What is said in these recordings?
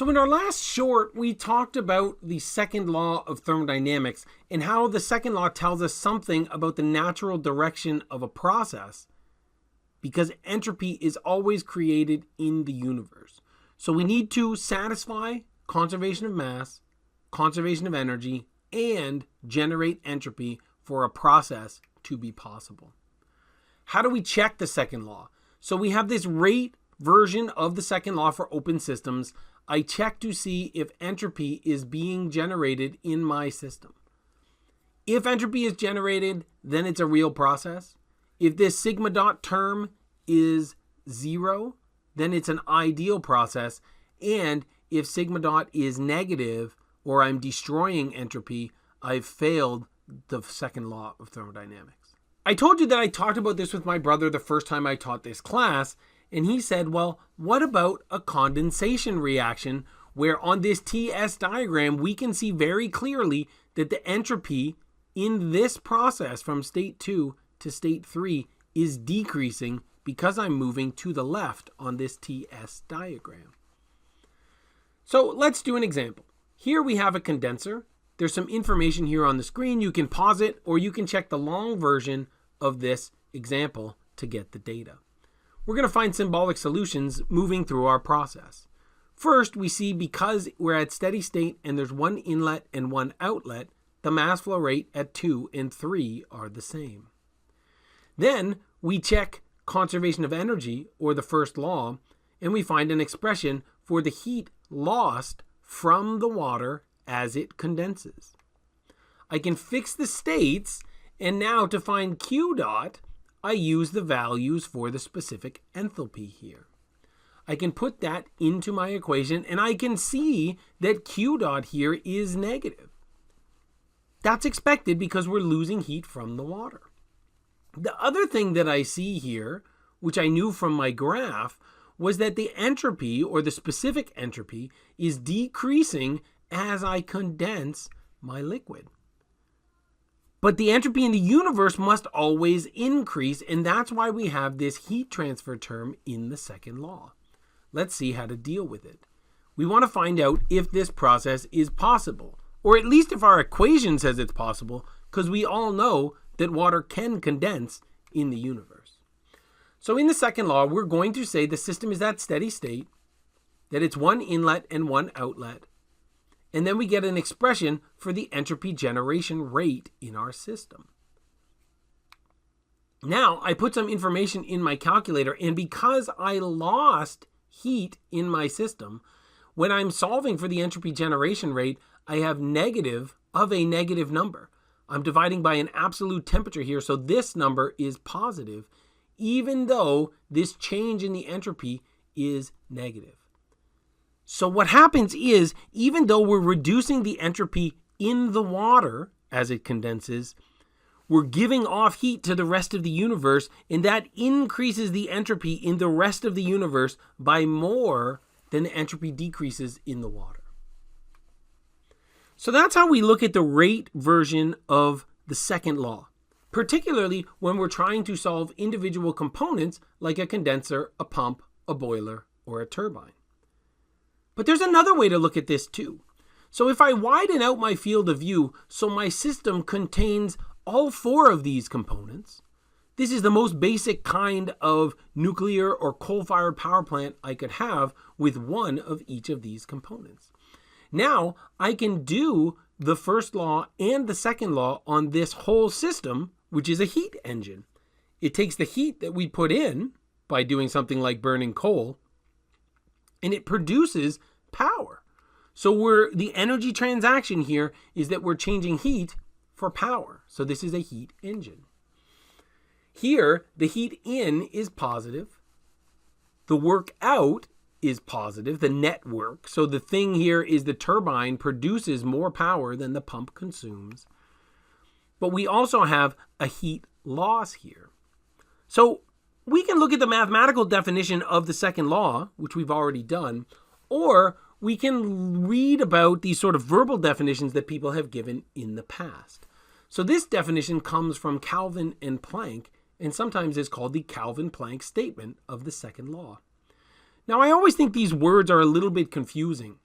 So in our last short, we talked about the second law of thermodynamics and how the second law tells us something about the natural direction of a process because entropy is always created in the universe. So we need to satisfy conservation of mass, conservation of energy, and generate entropy for a process to be possible. How do we check the second law? So we have this rate version of the second law for open systems. I check to see if entropy is being generated in my system. If entropy is generated, then it's a real process. If this sigma dot term is 0, then it's an ideal process. And if sigma dot is negative, or I'm destroying entropy, I've failed the second law of thermodynamics. I told you that I talked about this with my brother the first time I taught this class, and he said, well, what about a condensation reaction where on this TS diagram, we can see very clearly that the entropy in this process from state 2 to state 3 is decreasing because I'm moving to the left on this TS diagram. So let's do an example. Here we have a condenser. There's some information here on the screen. You can pause it or you can check the long version of this example to get the data. We're going to find symbolic solutions moving through our process. First, we see because we're at steady state and there's one inlet and one outlet, the mass flow rate at 2 and 3 are the same. Then we check conservation of energy, or the first law, and we find an expression for the heat lost from the water as it condenses. I can fix the states, and now to find Q dot, I use the values for the specific enthalpy here. I can put that into my equation and I can see that Q dot here is negative. That's expected because we're losing heat from the water. The other thing that I see here, which I knew from my graph, was that the entropy or the specific entropy is decreasing as I condense my liquid. But the entropy in the universe must always increase, and that's why we have this heat transfer term in the second law. Let's see how to deal with it. We want to find out if this process is possible, or at least if our equation says it's possible, because we all know that water can condense in the universe. So in the second law, we're going to say the system is at steady state, that it's one inlet and one outlet, and then we get an expression for the entropy generation rate in our system. Now, I put some information in my calculator, and because I lost heat in my system, when I'm solving for the entropy generation rate, I have negative of a negative number. I'm dividing by an absolute temperature here, so this number is positive, even though this change in the entropy is negative. So what happens is, even though we're reducing the entropy in the water as it condenses, we're giving off heat to the rest of the universe, and that increases the entropy in the rest of the universe by more than the entropy decreases in the water. So that's how we look at the rate version of the second law, particularly when we're trying to solve individual components like a condenser, a pump, a boiler, or a turbine. But there's another way to look at this too. So if I widen out my field of view so my system contains all 4 of these components, this is the most basic kind of nuclear or coal-fired power plant I could have with one of each of these components. Now I can do the first law and the second law on this whole system, which is a heat engine. It takes the heat that we put in by doing something like burning coal, and it produces power. So the energy transaction here is that we're changing heat for power. So this is a heat engine. Here, the heat in is positive. The work out is positive, the net work. So the thing here is the turbine produces more power than the pump consumes. But we also have a heat loss here. So we can look at the mathematical definition of the second law, which we've already done, or we can read about these sort of verbal definitions that people have given in the past. So this definition comes from Kelvin and Planck, and sometimes is called the Kelvin-Planck statement of the second law. Now, I always think these words are a little bit confusing.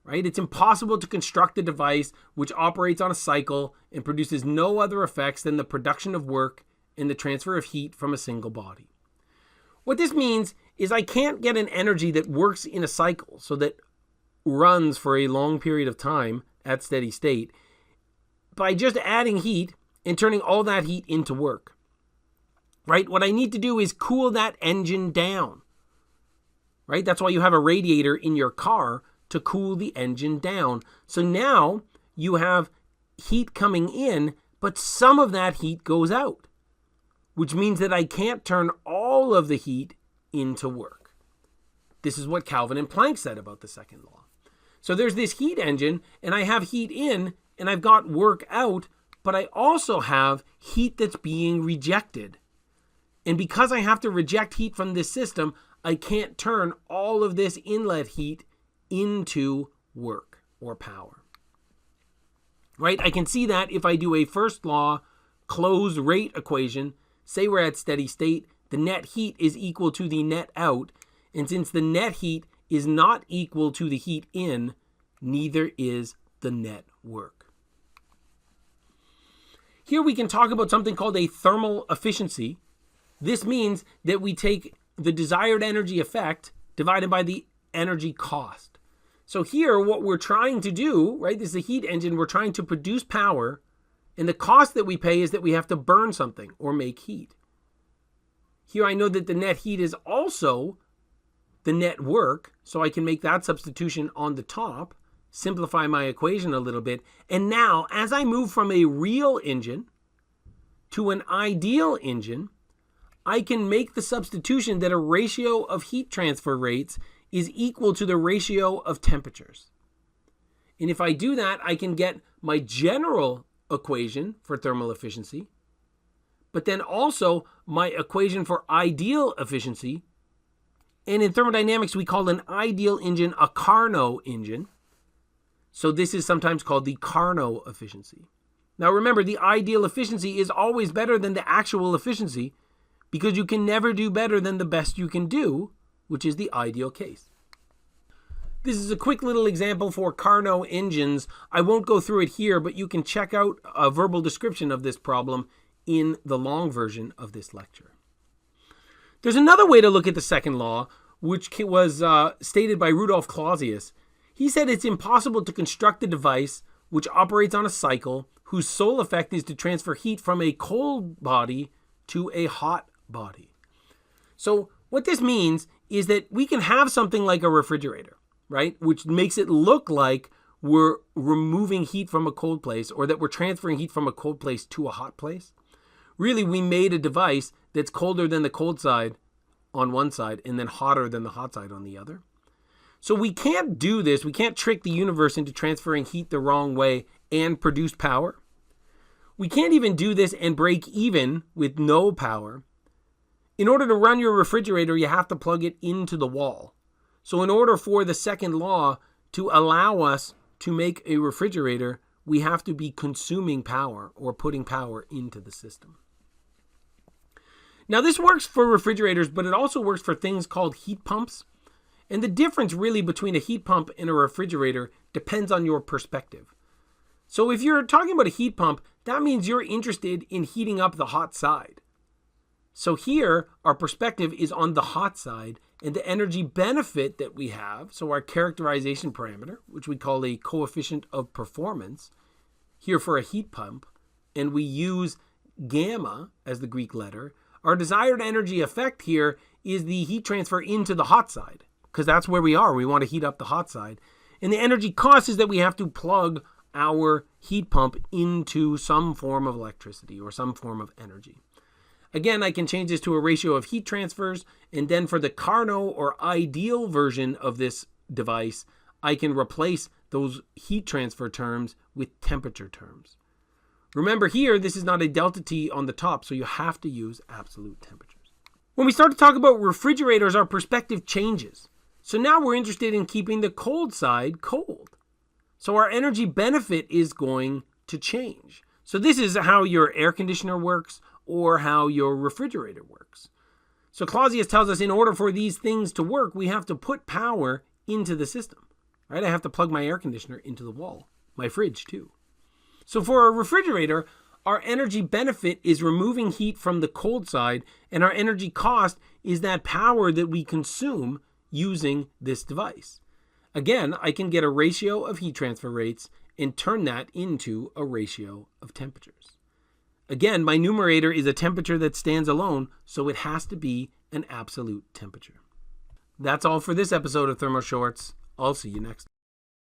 right? It's impossible to construct a device which operates on a cycle and produces no other effects than the production of work and the transfer of heat from a single body. What this means is I can't get an energy that works in a cycle, so that runs for a long period of time at steady state, by just adding heat and turning all that heat into work, right? What I need to do is cool that engine down, right? That's why you have a radiator in your car, to cool the engine down. So now you have heat coming in, but some of that heat goes out, which means that I can't turn all of the heat into work. This is what Kelvin and Planck said about the second law. So there's this heat engine, and I have heat in, and I've got work out, but I also have heat that's being rejected. And because I have to reject heat from this system, I can't turn all of this inlet heat into work or power. Right? I can see that if I do a first law closed rate equation, say we're at steady state, the net heat is equal to the net out. And since the net heat is not equal to the heat in, neither is the net work. Here we can talk about something called a thermal efficiency. This means that we take the desired energy effect divided by the energy cost. So here what we're trying to do, right, this is a heat engine, we're trying to produce power, and the cost that we pay is that we have to burn something or make heat. Here I know that the net heat is also the net work, so I can make that substitution on the top, simplify my equation a little bit, and now as I move from a real engine to an ideal engine, I can make the substitution that a ratio of heat transfer rates is equal to the ratio of temperatures. And if I do that, I can get my general equation for thermal efficiency, but then also my equation for ideal efficiency. And in thermodynamics, we call an ideal engine a Carnot engine. So this is sometimes called the Carnot efficiency. Now remember, the ideal efficiency is always better than the actual efficiency, because you can never do better than the best you can do, which is the ideal case. This is a quick little example for Carnot engines. I won't go through it here, but you can check out a verbal description of this problem in the long version of this lecture. There's another way to look at the second law, which was stated by Rudolf Clausius. He said it's impossible to construct a device which operates on a cycle whose sole effect is to transfer heat from a cold body to a hot body. So what this means is that we can have something like a refrigerator, right, which makes it look like we're removing heat from a cold place, or that we're transferring heat from a cold place to a hot place. Really, we made a device that's colder than the cold side on one side and then hotter than the hot side on the other. So we can't do this. We can't trick the universe into transferring heat the wrong way and produce power. We can't even do this and break even with no power. In order to run your refrigerator, you have to plug it into the wall. So in order for the second law to allow us to make a refrigerator, we have to be consuming power or putting power into the system. Now this works for refrigerators, but it also works for things called heat pumps. And the difference really between a heat pump and a refrigerator depends on your perspective. So if you're talking about a heat pump, that means you're interested in heating up the hot side. So here, our perspective is on the hot side, and the energy benefit that we have, so our characterization parameter, which we call a coefficient of performance, here for a heat pump, and we use gamma as the Greek letter, our desired energy effect here is the heat transfer into the hot side, because that's where we are. We want to heat up the hot side. And the energy cost is that we have to plug our heat pump into some form of electricity or some form of energy. Again, I can change this to a ratio of heat transfers, and then for the Carnot or ideal version of this device, I can replace those heat transfer terms with temperature terms. Remember here, this is not a delta T on the top, so you have to use absolute temperatures. When we start to talk about refrigerators, our perspective changes. So now we're interested in keeping the cold side cold. So our energy benefit is going to change. So this is how your air conditioner works or how your refrigerator works. So Clausius tells us in order for these things to work, we have to put power into the system. right? I have to plug my air conditioner into the wall, my fridge too. So for a refrigerator, our energy benefit is removing heat from the cold side, and our energy cost is that power that we consume using this device. Again, I can get a ratio of heat transfer rates and turn that into a ratio of temperatures. Again, my numerator is a temperature that stands alone, so it has to be an absolute temperature. That's all for this episode of Thermo Shorts. I'll see you next time.